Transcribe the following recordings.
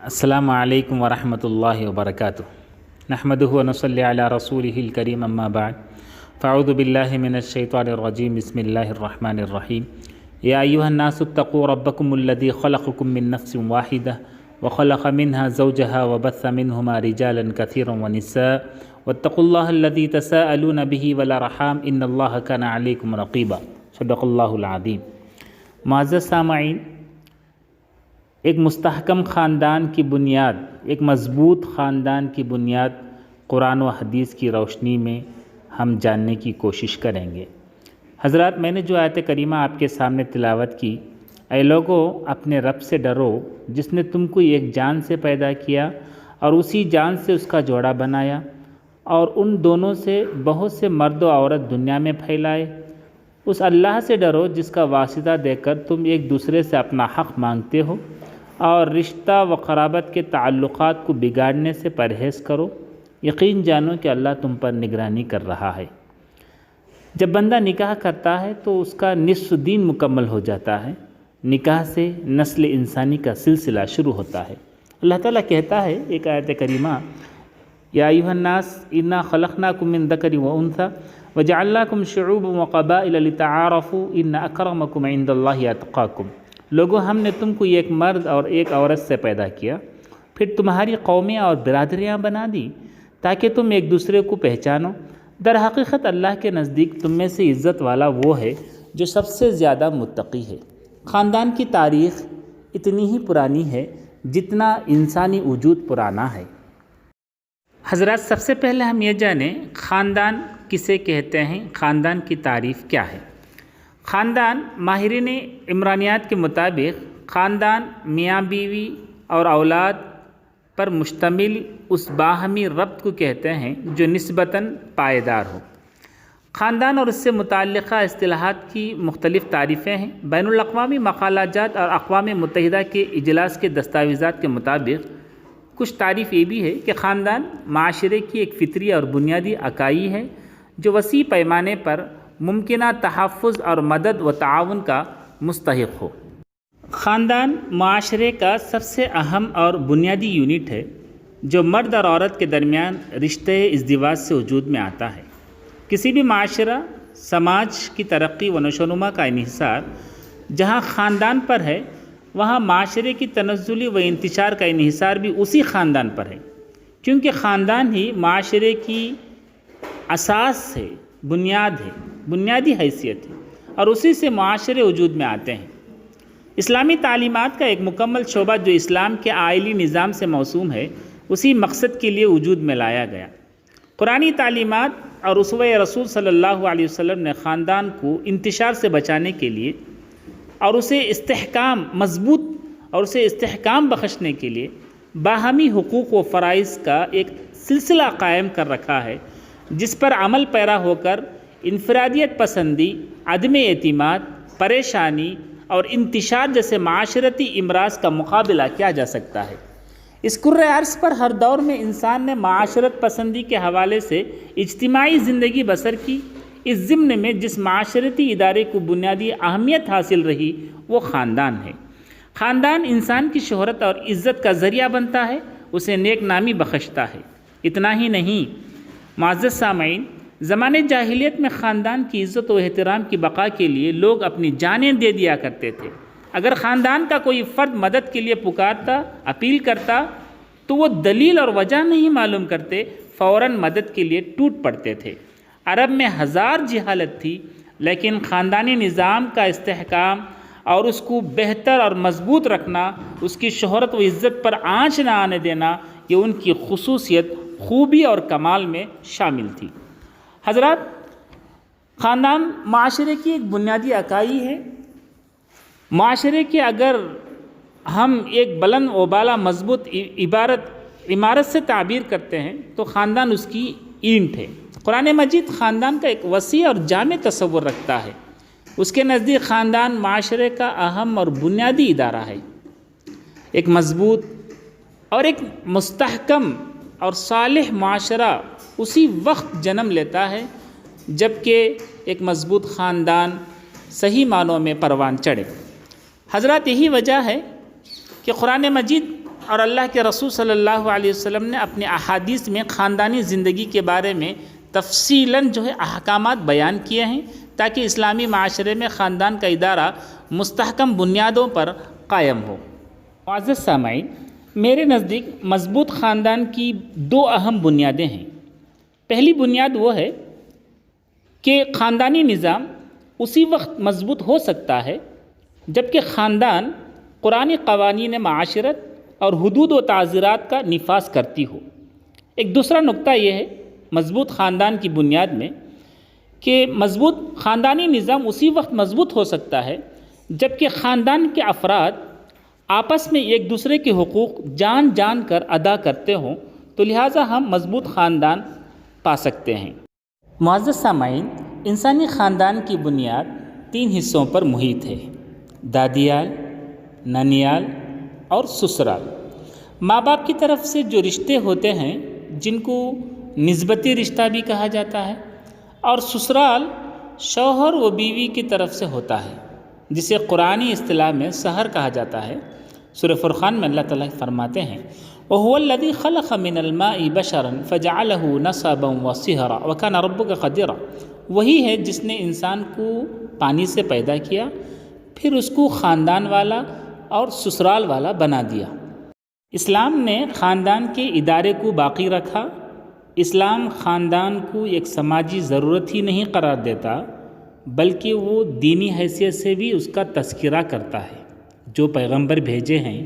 السلام علیکم ورحمۃ اللہ وبرکاتہ نحمدہ ونصلی علی رسولہ الکریم اما بعد فاعوذ باللہ من الشیطان الرجیم بسم اللہ الرحمن الرحیم یا ایہا الناس اتقوا ربکم الذی خلقکم من نفس واحدہ وخلق منها زوجها وبث منہما رجالا کثیرا ونساء واتقوا اللہ الذی تساءلون به والارحام ان اللہ کان علیکم رقیبا صدق اللہ العظیم۔ معزز سامعین، ایک مستحکم خاندان کی بنیاد، ایک مضبوط خاندان کی بنیاد قرآن و حدیث کی روشنی میں ہم جاننے کی کوشش کریں گے۔ حضرات، میں نے جو آیت کریمہ آپ کے سامنے تلاوت کی، اے لوگو اپنے رب سے ڈرو جس نے تم کو ایک جان سے پیدا کیا اور اسی جان سے اس کا جوڑا بنایا اور ان دونوں سے بہت سے مرد و عورت دنیا میں پھیلائے۔ اس اللہ سے ڈرو جس کا واسطہ دے کر تم ایک دوسرے سے اپنا حق مانگتے ہو اور رشتہ و قرابت کے تعلقات کو بگاڑنے سے پرہیز کرو۔ یقین جانو کہ اللہ تم پر نگرانی کر رہا ہے۔ جب بندہ نکاح کرتا ہے تو اس کا نصف دین مکمل ہو جاتا ہے۔ نکاح سے نسل انسانی کا سلسلہ شروع ہوتا ہے۔ اللہ تعالیٰ کہتا ہے ایک آیت کریمہ، یا ایھا الناس انا خلقناکم من ذکر و انثی وجعلناکم شعوبا وقبائل لتعارفوا ان اکرمکم عند اللہ اتقاکم۔ لوگوں، ہم نے تم کو ایک مرد اور ایک عورت سے پیدا کیا، پھر تمہاری قومیں اور برادریاں بنا دی تاکہ تم ایک دوسرے کو پہچانو۔ در حقیقت اللہ کے نزدیک تم میں سے عزت والا وہ ہے جو سب سے زیادہ متقی ہے۔ خاندان کی تاریخ اتنی ہی پرانی ہے جتنا انسانی وجود پرانا ہے۔ حضرات، سب سے پہلے ہم یہ جانیں خاندان کسے کہتے ہیں، خاندان کی تعریف کیا ہے۔ خاندان ماہرین عمرانیات کے مطابق خاندان میاں بیوی اور اولاد پر مشتمل اس باہمی ربط کو کہتے ہیں جو نسبتاً پائیدار ہو۔ خاندان اور اس سے متعلقہ اصطلاحات کی مختلف تعریفیں ہیں۔ بین الاقوامی مقالات جات اور اقوام متحدہ کے اجلاس کے دستاویزات کے مطابق کچھ تعریف یہ بھی ہے کہ خاندان معاشرے کی ایک فطری اور بنیادی اکائی ہے جو وسیع پیمانے پر ممکنہ تحفظ اور مدد و تعاون کا مستحق ہو۔ خاندان معاشرے کا سب سے اہم اور بنیادی یونٹ ہے جو مرد اور عورت کے درمیان رشتے ازدواج سے وجود میں آتا ہے۔ کسی بھی معاشرہ، سماج کی ترقی و نشوونما کا انحصار جہاں خاندان پر ہے، وہاں معاشرے کی تنزلی و انتشار کا انحصار بھی اسی خاندان پر ہے، کیونکہ خاندان ہی معاشرے کی اساس ہے، بنیاد ہے، بنیادی حیثیت ہے اور اسی سے معاشرے وجود میں آتے ہیں۔ اسلامی تعلیمات کا ایک مکمل شعبہ جو اسلام کے آئلی نظام سے موسوم ہے، اسی مقصد کے لیے وجود میں لایا گیا۔ قرآنی تعلیمات اور اسوہ رسول صلی اللہ علیہ وسلم نے خاندان کو انتشار سے بچانے کے لیے اور اسے استحکام بخشنے کے لیے باہمی حقوق و فرائض کا ایک سلسلہ قائم کر رکھا ہے، جس پر عمل پیرا ہو کر انفرادیت پسندی، عدم اعتماد، پریشانی اور انتشار جیسے معاشرتی امراض کا مقابلہ کیا جا سکتا ہے۔ اس کرۂ ارض پر ہر دور میں انسان نے معاشرت پسندی کے حوالے سے اجتماعی زندگی بسر کی۔ اس ضمن میں جس معاشرتی ادارے کو بنیادی اہمیت حاصل رہی وہ خاندان ہے۔ خاندان انسان کی شہرت اور عزت کا ذریعہ بنتا ہے، اسے نیک نامی بخشتا ہے۔ اتنا ہی نہیں، معزز سامعین، زمانے جاہلیت میں خاندان کی عزت و احترام کی بقا کے لیے لوگ اپنی جانیں دے دیا کرتے تھے۔ اگر خاندان کا کوئی فرد مدد کے لیے پکارتا، اپیل کرتا، تو وہ دلیل اور وجہ نہیں معلوم کرتے، فوراً مدد کے لیے ٹوٹ پڑتے تھے۔ عرب میں ہزار جہالت تھی، لیکن خاندانی نظام کا استحکام اور اس کو بہتر اور مضبوط رکھنا، اس کی شہرت و عزت پر آنچ نہ آنے دینا، یہ ان کی خصوصیت، خوبی اور کمال میں شامل تھی۔ حضرات، خاندان معاشرے کی ایک بنیادی اکائی ہے۔ معاشرے کے اگر ہم ایک بلند و بالا مضبوط عمارت سے تعبیر کرتے ہیں تو خاندان اس کی اینٹ ہے۔ قرآن مجید خاندان کا ایک وسیع اور جامع تصور رکھتا ہے۔ اس کے نزدیک خاندان معاشرے کا اہم اور بنیادی ادارہ ہے۔ ایک مضبوط اور ایک مستحکم اور صالح معاشرہ اسی وقت جنم لیتا ہے جب کہ ایک مضبوط خاندان صحیح معنوں میں پروان چڑھے۔ حضرات، یہی وجہ ہے کہ قرآن مجید اور اللہ کے رسول صلی اللہ علیہ وسلم نے اپنے احادیث میں خاندانی زندگی کے بارے میں تفصیلاً احکامات بیان کیے ہیں تاکہ اسلامی معاشرے میں خاندان کا ادارہ مستحکم بنیادوں پر قائم ہو۔ معزز سامعین، میرے نزدیک مضبوط خاندان کی دو اہم بنیادیں ہیں۔ پہلی بنیاد وہ ہے کہ خاندانی نظام اسی وقت مضبوط ہو سکتا ہے جبکہ خاندان قرآنی قوانین معاشرت اور حدود و تعزیرات کا نفاذ کرتی ہو۔ ایک دوسرا نقطہ یہ ہے مضبوط خاندان کی بنیاد میں کہ مضبوط خاندانی نظام اسی وقت مضبوط ہو سکتا ہے جبکہ خاندان کے افراد آپس میں ایک دوسرے کے حقوق جان جان کر ادا کرتے ہوں، تو لہٰذا ہم مضبوط خاندان پا سکتے ہیں۔ معزز سامعین، انسانی خاندان کی بنیاد 3 حصوں پر محیط ہے: دادیال، ننیال اور سسرال۔ ماں باپ کی طرف سے جو رشتے ہوتے ہیں جن کو نسبتی رشتہ بھی کہا جاتا ہے، اور سسرال شوہر و بیوی کی طرف سے ہوتا ہے جسے قرآنی اصطلاح میں سحر کہا جاتا ہے۔ سورہ فرقان میں اللہ تعالیٰ فرماتے ہیں وَهُوَ الَّذِي خَلَقَ مِنَ الْمَاءِ بَشَرًا فَجَعَلَهُ نَسَبًا وَصِهْرًا وَكَانَ رَبُّكَ قَدِيرًا۔ وہی ہے جس نے انسان کو پانی سے پیدا کیا، پھر اس کو خاندان والا اور سسرال والا بنا دیا۔ اسلام نے خاندان کے ادارے کو باقی رکھا۔ اسلام خاندان کو ایک سماجی ضرورت ہی نہیں قرار دیتا بلکہ وہ دینی حیثیت سے بھی اس کا تذکرہ کرتا ہے۔ جو پیغمبر بھیجے ہیں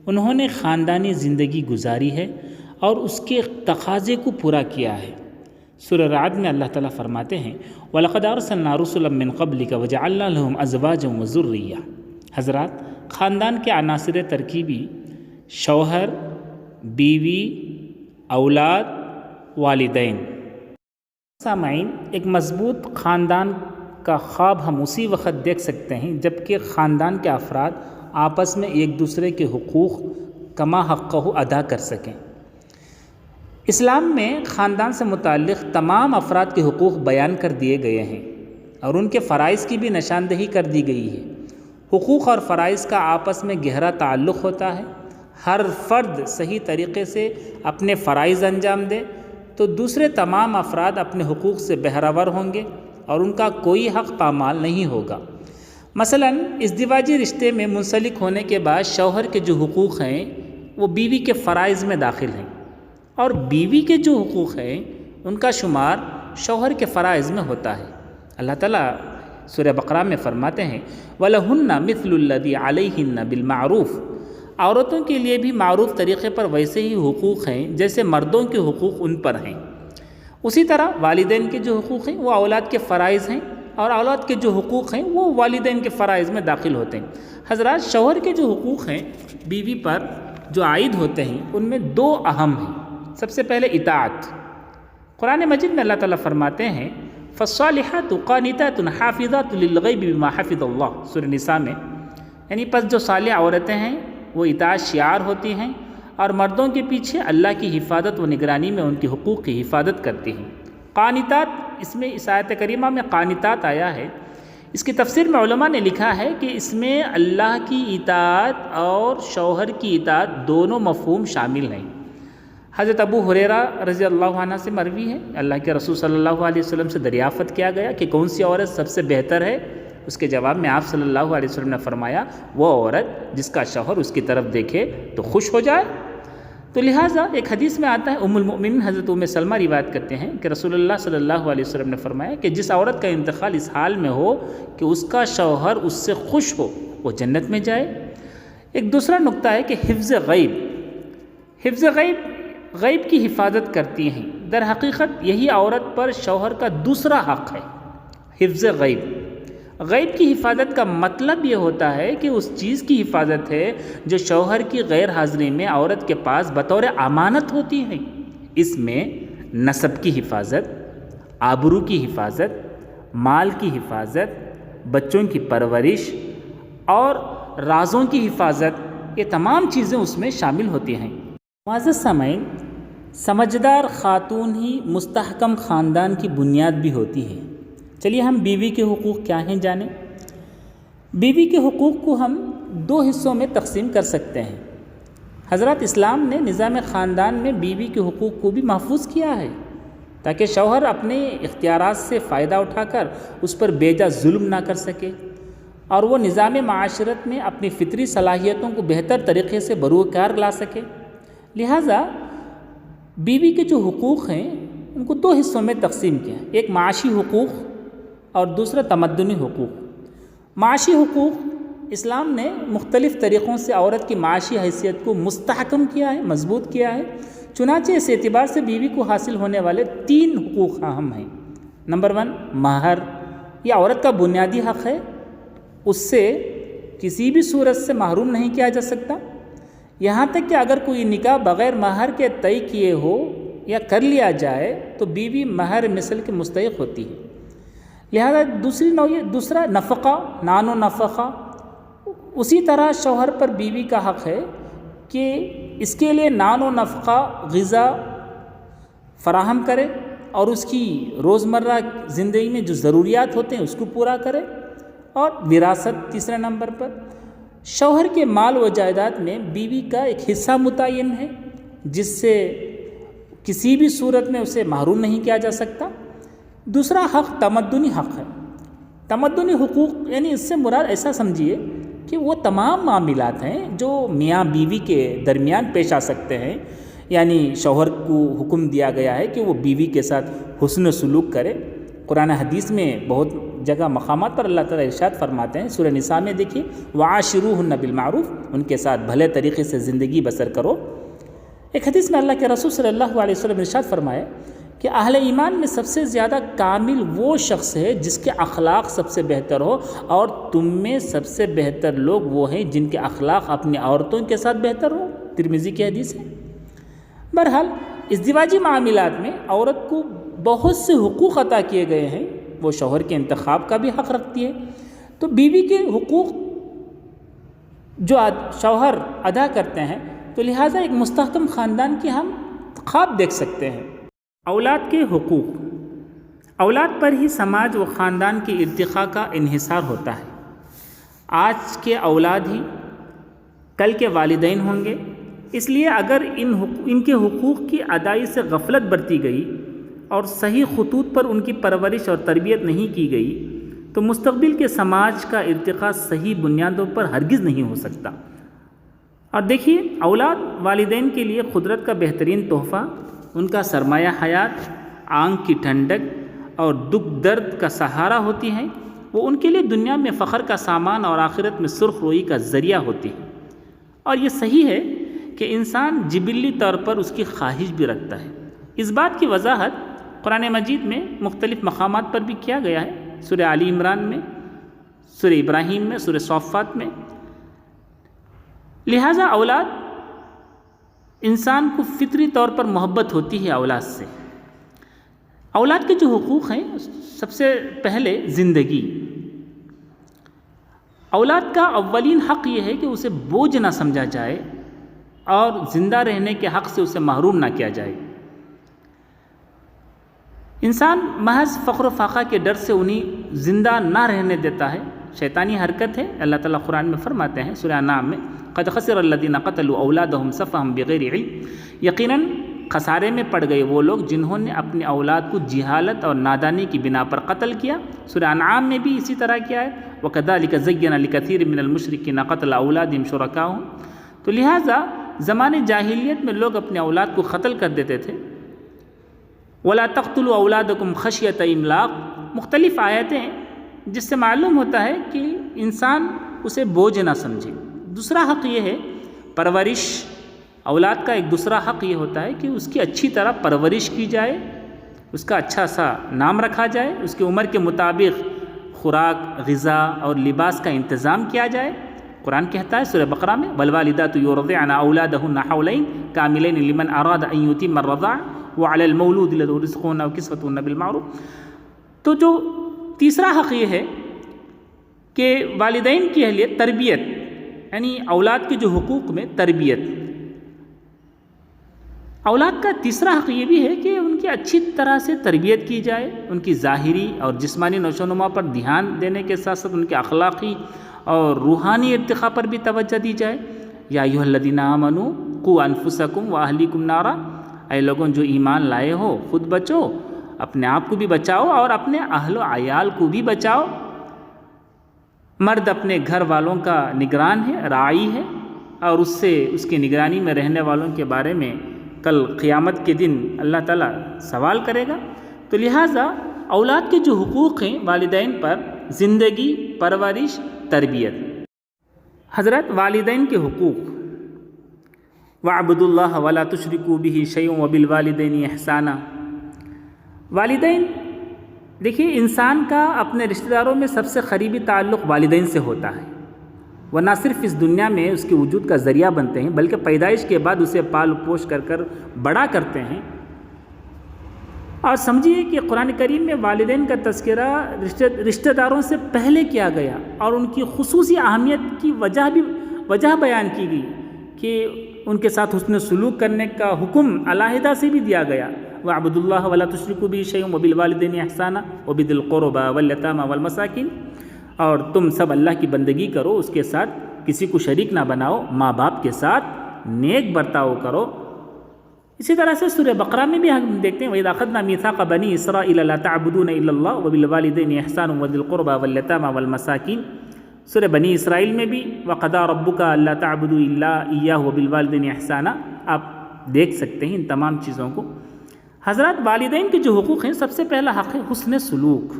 انہوں نے خاندانی زندگی گزاری ہے اور اس کے تقاضے کو پورا کیا ہے۔ سورہ رعد میں اللہ تعالیٰ فرماتے ہیں وَلَقَدْ أَرْسَلْنَا رُسُلًا مِّن قَبْلِكَ وَجَعَلْنَا لَهُمْ أَزْوَاجًا وَذُرِّيَّةً۔ حضرات، خاندان کے عناصر ترکیبی شوہر، بیوی، اولاد، والدین۔ سامعین، ایک مضبوط خاندان کا خواب ہم اسی وقت دیکھ سکتے ہیں جبکہ خاندان کے افراد آپس میں ایک دوسرے کے حقوق کما حقہ ادا کر سکیں۔ اسلام میں خاندان سے متعلق تمام افراد کے حقوق بیان کر دیے گئے ہیں اور ان کے فرائض کی بھی نشاندہی کر دی گئی ہے۔ حقوق اور فرائض کا آپس میں گہرا تعلق ہوتا ہے۔ ہر فرد صحیح طریقے سے اپنے فرائض انجام دے تو دوسرے تمام افراد اپنے حقوق سے بہرور ہوں گے اور ان کا کوئی حق پامال نہیں ہوگا۔ مثلا ازدواجی رشتے میں منسلک ہونے کے بعد شوہر کے جو حقوق ہیں وہ بیوی کے فرائض میں داخل ہیں، اور بیوی کے جو حقوق ہیں ان کا شمار شوہر کے فرائض میں ہوتا ہے۔ اللہ تعالیٰ سورہ بقرہ میں فرماتے ہیں وَلَهُنَّ مِثْلُ الَّذِي عَلَيْهِنَّ بِالْمَعْرُوفِ۔ عورتوں کے لیے بھی معروف طریقے پر ویسے ہی حقوق ہیں جیسے مردوں کے حقوق ان پر ہیں۔ اسی طرح والدین کے جو حقوق ہیں وہ اولاد کے فرائض ہیں، اور اولاد کے جو حقوق ہیں وہ والدین کے فرائض میں داخل ہوتے ہیں۔ حضرات، شوہر کے جو حقوق ہیں بیوی پر جو عائد ہوتے ہیں ان میں 2 اہم ہیں۔ سب سے پہلے اطاعت۔ قرآن مجید میں اللہ تعالیٰ فرماتے ہیں فَالصَّالِحَاتُ قَانِتَاتٌ حَافِظَاتٌ لِلْغَيْبِ بِمَا حَفِظَ اللَّهُ۔ سورہ نساء میں، یعنی پس جو صالح عورتیں ہیں وہ اطاعت شعار ہوتی ہیں اور مردوں کے پیچھے اللہ کی حفاظت و نگرانی میں ان کے حقوق کی حفاظت کرتی ہیں۔ قانتات، اس میں اس آیت کریمہ میں قانتات آیا ہے، اس کی تفسیر میں علماء نے لکھا ہے کہ اس میں اللہ کی اطاعت اور شوہر کی اطاعت دونوں مفہوم شامل ہیں۔ حضرت ابو ہریرہ رضی اللہ عنہ سے مروی ہے، اللہ کے رسول صلی اللہ علیہ وسلم سے دریافت کیا گیا کہ کون سی عورت سب سے بہتر ہے؟ اس کے جواب میں آپ صلی اللہ علیہ وسلم نے فرمایا وہ عورت جس کا شوہر اس کی طرف دیکھے تو خوش ہو جائے۔ تو لہٰذا ایک حدیث میں آتا ہے، ام المؤمنین حضرت ام سلمہ روایت کرتے ہیں کہ رسول اللہ صلی اللہ علیہ وسلم نے فرمایا کہ جس عورت کا انتقال اس حال میں ہو کہ اس کا شوہر اس سے خوش ہو وہ جنت میں جائے۔ ایک دوسرا نقطہ ہے کہ حفظ غیب۔ حفظ غیب کی حفاظت کرتی ہیں۔ در حقیقت یہی عورت پر شوہر کا دوسرا حق ہے، حفظ غیب۔ غیب کی حفاظت کا مطلب یہ ہوتا ہے کہ اس چیز کی حفاظت ہے جو شوہر کی غیر حاضری میں عورت کے پاس بطور امانت ہوتی ہے۔ اس میں نسب کی حفاظت، آبرو کی حفاظت، مال کی حفاظت، بچوں کی پرورش اور رازوں کی حفاظت، یہ تمام چیزیں اس میں شامل ہوتی ہیں۔ معزز سامعین، سمجھدار خاتون ہی مستحکم خاندان کی بنیاد بھی ہوتی ہے۔ چلیے ہم بیوی کے حقوق کیا ہیں جانیں۔ بیوی کے حقوق کو ہم 2 حصوں میں تقسیم کر سکتے ہیں۔ حضرات اسلام نے نظام خاندان میں بیوی کے حقوق کو بھی محفوظ کیا ہے تاکہ شوہر اپنے اختیارات سے فائدہ اٹھا کر اس پر بے جا ظلم نہ کر سکے اور وہ نظام معاشرت میں اپنی فطری صلاحیتوں کو بہتر طریقے سے بروکار لا سکے۔ لہٰذا بیوی کے جو حقوق ہیں ان کو 2 حصوں میں تقسیم کیا ہے، ایک معاشی حقوق اور دوسرا تمدنی حقوق۔ معاشی حقوق اسلام نے مختلف طریقوں سے عورت کی معاشی حیثیت کو مستحکم کیا ہے، مضبوط کیا ہے، چنانچہ اس اعتبار سے بیوی کو حاصل ہونے والے 3 حقوق اہم ہیں۔ نمبر 1 مہر، یہ عورت کا بنیادی حق ہے، اس سے کسی بھی صورت سے محروم نہیں کیا جا سکتا، یہاں تک کہ اگر کوئی نکاح بغیر مہر کے طے کیے ہو یا کر لیا جائے تو بیوی مہر مثل کے مستحق ہوتی ہے۔ لہذا دوسرا نفقہ، نان و نفقہ، اسی طرح شوہر پر بیوی کا حق ہے کہ اس کے لیے نان و نفقہ غذا فراہم کرے اور اس کی روزمرہ زندگی میں جو ضروریات ہوتے ہیں اس کو پورا کرے۔ اور وراثت تیسرے نمبر پر، شوہر کے مال و جائیداد میں بیوی کا ایک حصہ متعین ہے جس سے کسی بھی صورت میں اسے محروم نہیں کیا جا سکتا۔ دوسرا حق تمدنی حق ہے۔ تمدنی حقوق یعنی اس سے مراد ایسا سمجھیے کہ وہ تمام معاملات ہیں جو میاں بیوی کے درمیان پیش آ سکتے ہیں، یعنی شوہر کو حکم دیا گیا ہے کہ وہ بیوی کے ساتھ حسن سلوک کرے۔ قرآن حدیث میں بہت جگہ مقامات پر اللہ تعالیٰ ارشاد فرماتے ہیں، سورہ نساء میں دیکھیے، وعاشروہن بالمعروف، ان کے ساتھ بھلے طریقے سے زندگی بسر کرو۔ ایک حدیث میں اللہ کے رسول صلی اللہ علیہ وسلم نے ارشاد فرمایا کہ اہل ایمان میں سب سے زیادہ کامل وہ شخص ہے جس کے اخلاق سب سے بہتر ہو، اور تم میں سب سے بہتر لوگ وہ ہیں جن کے اخلاق اپنی عورتوں کے ساتھ بہتر ہو۔ ترمذی کی حدیث ہے۔ بہرحال ازدواجی معاملات میں عورت کو بہت سے حقوق عطا کیے گئے ہیں، وہ شوہر کے انتخاب کا بھی حق رکھتی ہے۔ تو بیوی کے حقوق جو شوہر ادا کرتے ہیں، تو لہٰذا ایک مستحکم خاندان کی ہم خواب دیکھ سکتے ہیں۔ اولاد کے حقوق، اولاد پر ہی سماج و خاندان کی ارتقاء کا انحصار ہوتا ہے۔ آج کے اولاد ہی کل کے والدین ہوں گے، اس لیے اگر ان کے حقوق کی ادائیگی سے غفلت برتی گئی اور صحیح خطوط پر ان کی پرورش اور تربیت نہیں کی گئی تو مستقبل کے سماج کا ارتقاء صحیح بنیادوں پر ہرگز نہیں ہو سکتا۔ اور دیکھیے، اولاد والدین کے لیے قدرت کا بہترین تحفہ، ان کا سرمایہ حیات، آنکھ کی ٹھنڈک اور دکھ درد کا سہارا ہوتی ہیں۔ وہ ان کے لیے دنیا میں فخر کا سامان اور آخرت میں سرخ روئی کا ذریعہ ہوتی ہے۔ اور یہ صحیح ہے کہ انسان جبلی طور پر اس کی خواہش بھی رکھتا ہے۔ اس بات کی وضاحت قرآن مجید میں مختلف مقامات پر بھی کیا گیا ہے، سورہ آل عمران میں، سورہ ابراہیم میں، سورہ صافات میں۔ لہٰذا اولاد، انسان کو فطری طور پر محبت ہوتی ہے اولاد سے۔ اولاد کے جو حقوق ہیں، سب سے پہلے زندگی۔ اولاد کا اولین حق یہ ہے کہ اسے بوجھ نہ سمجھا جائے اور زندہ رہنے کے حق سے اسے محروم نہ کیا جائے۔ انسان محض فخر و فاقہ کے ڈر سے انہیں زندہ نہ رہنے دیتا ہے، شیطانی حرکت ہے۔ اللہ تعالیٰ قرآن میں فرماتے ہیں سورہ انعام میں، قد خسر الذین قتلوا اولادهم سفہا بغیر علم، یقیناً خسارے میں پڑ گئے وہ لوگ جنہوں نے اپنی اولاد کو جہالت اور نادانی کی بنا پر قتل کیا۔ سورہ انعام میں بھی اسی طرح کیا ہے، وَكَذَلِكَ زَيَّنَ لِكَثِيرٍ مِّنَ الْمُشْرِكِينَ قَتْلَ أَوْلَادِهِمْ شُرَكَاؤُهُمْ۔ تو لہٰذا زمانے جاہلیت میں لوگ اپنے اولاد کو قتل کر دیتے تھے۔ وَلَا تَقْتُلُوا أَوْلَادَكُمْ خَشْيَةَ إِمْلَاقٍ، مختلف آیتیں ہیں جس سے معلوم ہوتا ہے کہ انسان اسے بوجھ نہ سمجھے۔ دوسرا حق یہ ہے پرورش۔ اولاد کا ایک دوسرا حق یہ ہوتا ہے کہ اس کی اچھی طرح پرورش کی جائے، اس کا اچھا سا نام رکھا جائے، اس کی عمر کے مطابق خوراک، غذا اور لباس کا انتظام کیا جائے۔ قرآن کہتا ہے سورہ بقرہ میں، وَالْوَالِدَاتُ يُرْضِعْنَ أَوْلَادَهُنَّ حَوْلَيْنِ كَامِلَيْنِ لِمَنْ أَرَادَ أَن يُتِمَّ الرَّضَاعَ وَعَلَى الْمَوْلُودِ لَهُ رِزْقُهُنَّ وَكِسْوَتُهُنَّ بِالْمَعْرُوفِ۔ تو جو تیسرا حق یہ ہے کہ والدین کی اہلیت تربیت، یعنی اولاد کے جو حقوق میں تربیت۔ اولاد کا تیسرا حق یہ بھی ہے کہ ان کی اچھی طرح سے تربیت کی جائے، ان کی ظاہری اور جسمانی نشو و نما پر دھیان دینے کے ساتھ ساتھ ان کے اخلاقی اور روحانی ارتقاء پر بھی توجہ دی جائے۔ یا ایھا الذین آمنوا قو انفسکم و اہلیکم نارا، اے لوگوں جو ایمان لائے ہو خود بچو، اپنے آپ کو بھی بچاؤ اور اپنے اہل و عیال کو بھی بچاؤ۔ مرد اپنے گھر والوں کا نگران ہے، راعی ہے، اور اس کی نگرانی میں رہنے والوں کے بارے میں کل قیامت کے دن اللہ تعالیٰ سوال کرے گا۔ تو لہٰذا اولاد کے جو حقوق ہیں والدین پر، زندگی، پرورش، تربیت۔ حضرت والدین کے حقوق، وَاعْبُدُوا اللَّهَ وَلَا تُشْرِكُوا بِهِ شَيْئًا وَبِالْوَالِدَيْنِ إِحْسَانًا۔ والدین، دیکھیے انسان کا اپنے رشتہ داروں میں سب سے قریبی تعلق والدین سے ہوتا ہے۔ وہ نہ صرف اس دنیا میں اس کے وجود کا ذریعہ بنتے ہیں بلکہ پیدائش کے بعد اسے پال پوش کر بڑا کرتے ہیں۔ اور سمجھیے کہ قرآن کریم میں والدین کا تذکرہ رشتہ داروں سے پہلے کیا گیا، اور ان کی خصوصی اہمیت کی وجہ بیان کی گئی کہ ان کے ساتھ حسن سلوک کرنے کا حکم علیحدہ سے بھی دیا گیا۔ وَاعْبُدُوا اللَّهَ وَلَا تُشْرِكُوا بِهِ شَيْئًا وَبِالْوَالِدَيْنِ إِحْسَانًا وَبِذِي الْقُرْبَى وَالْيَتَامَى وَالْمَسَاكِينِ، اور تم سب اللہ کی بندگی کرو، اس کے ساتھ کسی کو شریک نہ بناؤ، ماں باپ کے ساتھ نیک برتاؤ کرو۔ اسی طرح سے سورہ بقرہ میں بھی ہم دیکھتے ہیں وَإِذَا أَخَذْنَا مِيثَاقَ بَنِي إِسْرَائِيلَ لَا تَعْبُدُونَ إِلَّا اللَّهَ وَبِالْوَالِدَيْنِ إِحْسَانًا وَذِي الْقُرْبَى وَالْيَتَامَى وَالْمَسَاكِينِ۔ سورہ بنی اسرائیل میں بھی وَقَضَىٰ رَبُّكَ أَلَّا تَعْبُدُوا إِلَّا إِيَّاهُ وَبِالْوَالِدَيْنِ إِحْسَانًا، آپ دیکھ سکتے ہیں ان تمام چیزوں کو۔ حضرات والدین کے جو حقوق ہیں، سب سے پہلا حق ہے حسن سلوک،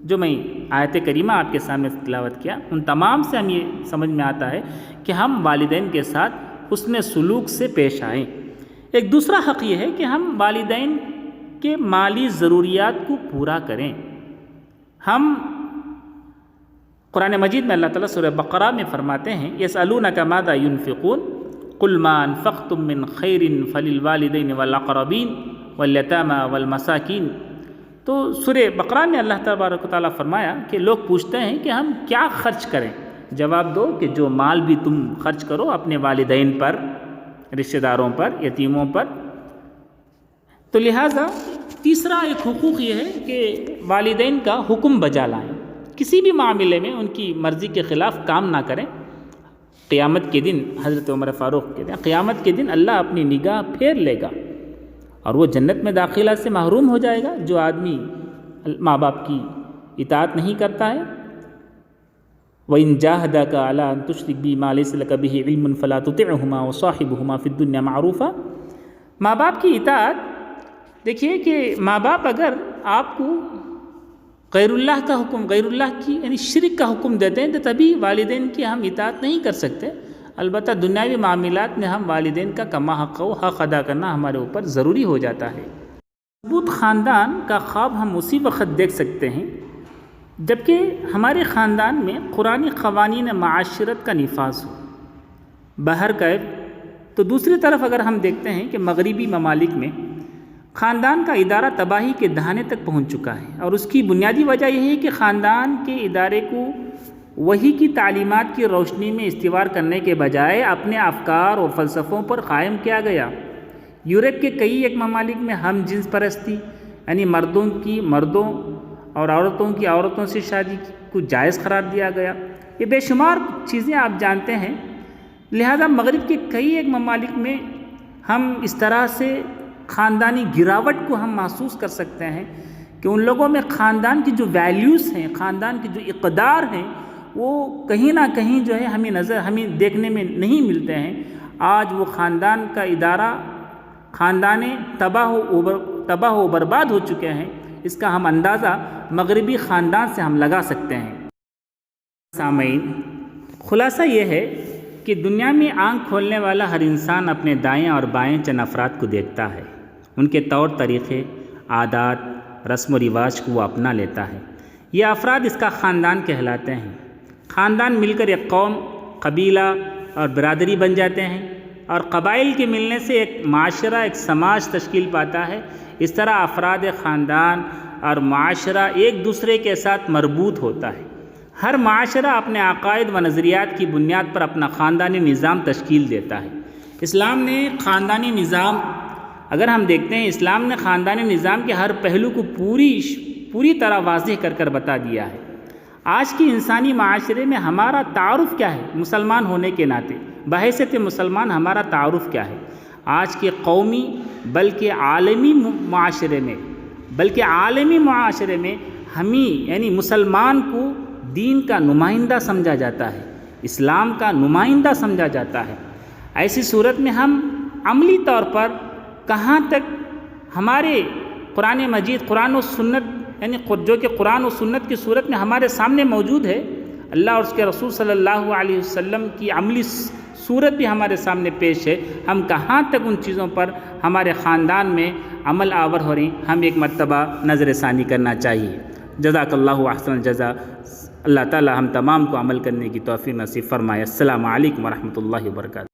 جو میں آیت کریمہ آپ کے سامنے تلاوت کیا، ان تمام سے ہم یہ سمجھ میں آتا ہے کہ ہم والدین کے ساتھ حسن سلوک سے پیش آئیں۔ ایک دوسرا حق یہ ہے کہ ہم والدین کے مالی ضروریات کو پورا کریں۔ ہم قرآن مجید میں اللہ تعالیٰ سورہ بقرہ میں فرماتے ہیں یسألونک ماذا ينفقون قل ما انفقتم من خیر فللوالدین والاقربین والیتامى والمساکین۔ تو سورہ بقرہ میں اللہ تبارک و تعالیٰ فرمایا کہ لوگ پوچھتے ہیں کہ ہم کیا خرچ کریں، جواب دو کہ جو مال بھی تم خرچ کرو اپنے والدین پر، رشتہ داروں پر، یتیموں پر۔ تو لہٰذا تیسرا ایک حقوق یہ ہے کہ والدین کا حکم بجا لائیں، کسی بھی معاملے میں ان کی مرضی کے خلاف کام نہ کریں۔ قیامت کے دن حضرت عمر فاروق کہتے ہیں قیامت کے دن اللہ اپنی نگاہ پھیر لے گا اور وہ جنت میں داخلہ سے محروم ہو جائے گا جو آدمی ماں باپ کی اطاعت نہیں کرتا ہے۔ وَإِن جَاهَدَاكَ عَلَىٰ أَن تُشْرِكَ بِي مَا لَيْسَ لَكَ بِهِ عِلْمٌ فَلَا تُطِعْهُمَا وَصَاحِبْهُمَا فِي الدُّنْيَا مَعْرُوفًا۔ ماں باپ کی اطاعت، دیکھیے کہ ماں باپ اگر آپ کو غیر اللہ کا حکم، غیر اللہ کی یعنی شرک کا حکم دیتے ہیں تو تبھی والدین کی ہم اطاعت نہیں کر سکتے۔ البتہ دنیاوی معاملات میں ہم والدین کا کما حق ادا کرنا ہمارے اوپر ضروری ہو جاتا ہے۔ مضبوط خاندان کا خواب ہم اسی وقت دیکھ سکتے ہیں جبکہ ہمارے خاندان میں قرآنی قوانین معاشرت کا نفاذ ہو۔ بہرکیف تو دوسری طرف اگر ہم دیکھتے ہیں کہ مغربی ممالک میں خاندان کا ادارہ تباہی کے دہانے تک پہنچ چکا ہے، اور اس کی بنیادی وجہ یہ ہے کہ خاندان کے ادارے کو وحی کی تعلیمات کی روشنی میں استوار کرنے کے بجائے اپنے افکار اور فلسفوں پر قائم کیا گیا۔ یورپ کے کئی ایک ممالک میں ہم جنس پرستی یعنی مردوں کی مردوں اور عورتوں کی عورتوں سے شادی کو جائز قرار دیا گیا۔ یہ بے شمار چیزیں آپ جانتے ہیں۔ لہذا مغرب کے کئی ایک ممالک میں ہم اس طرح سے خاندانی گراوٹ کو ہم محسوس کر سکتے ہیں کہ ان لوگوں میں خاندان کی جو ویلیوز ہیں، خاندان کی جو اقدار ہیں، وہ کہیں نہ کہیں جو ہے ہمیں دیکھنے میں نہیں ملتے ہیں۔ آج وہ خاندان کا ادارہ خاندان تباہ و برباد ہو چکے ہیں۔ اس کا ہم اندازہ مغربی خاندان سے ہم لگا سکتے ہیں۔ سامعین، خلاصہ یہ ہے کہ دنیا میں آنکھ کھولنے والا ہر انسان اپنے دائیں اور بائیں چند افراد کو دیکھتا ہے، ان کے طور طریقے، عادات، رسم و رواج کو وہ اپنا لیتا ہے۔ یہ افراد اس کا خاندان کہلاتے ہیں۔ خاندان مل کر ایک قوم، قبیلہ اور برادری بن جاتے ہیں، اور قبائل کے ملنے سے ایک معاشرہ، ایک سماج تشکیل پاتا ہے۔ اس طرح افراد خاندان اور معاشرہ ایک دوسرے کے ساتھ مربوط ہوتا ہے۔ ہر معاشرہ اپنے عقائد و نظریات کی بنیاد پر اپنا خاندانی نظام تشکیل دیتا ہے۔ اسلام نے خاندانی نظام، اگر ہم دیکھتے ہیں، اسلام نے خاندانی نظام کے ہر پہلو کو پوری طرح واضح کر بتا دیا ہے۔ آج کی انسانی معاشرے میں ہمارا تعارف کیا ہے؟ مسلمان ہونے کے ناطے بحیثیت مسلمان ہمارا تعارف کیا ہے؟ آج کے قومی بلکہ عالمی معاشرے میں ہمیں یعنی مسلمان کو دین کا نمائندہ سمجھا جاتا ہے، اسلام کا نمائندہ سمجھا جاتا ہے۔ ایسی صورت میں ہم عملی طور پر کہاں تک ہمارے قرآن مجید، قرآن و سنت یعنی جو کہ قرآن و سنت کی صورت میں ہمارے سامنے موجود ہے، اللہ اور اس کے رسول صلی اللہ علیہ وسلم کی عملی صورت بھی ہمارے سامنے پیش ہے، ہم کہاں تک ان چیزوں پر ہمارے خاندان میں عمل آور ہو رہی ہیں، ہم ایک مرتبہ نظر ثانی کرنا چاہیے۔ جزاک اللہ احسن الجزا۔ اللہ تعالی ہم تمام کو عمل کرنے کی توفیق نصیب فرمائے۔ السلام علیکم ورحمۃ اللہ وبرکاتہ۔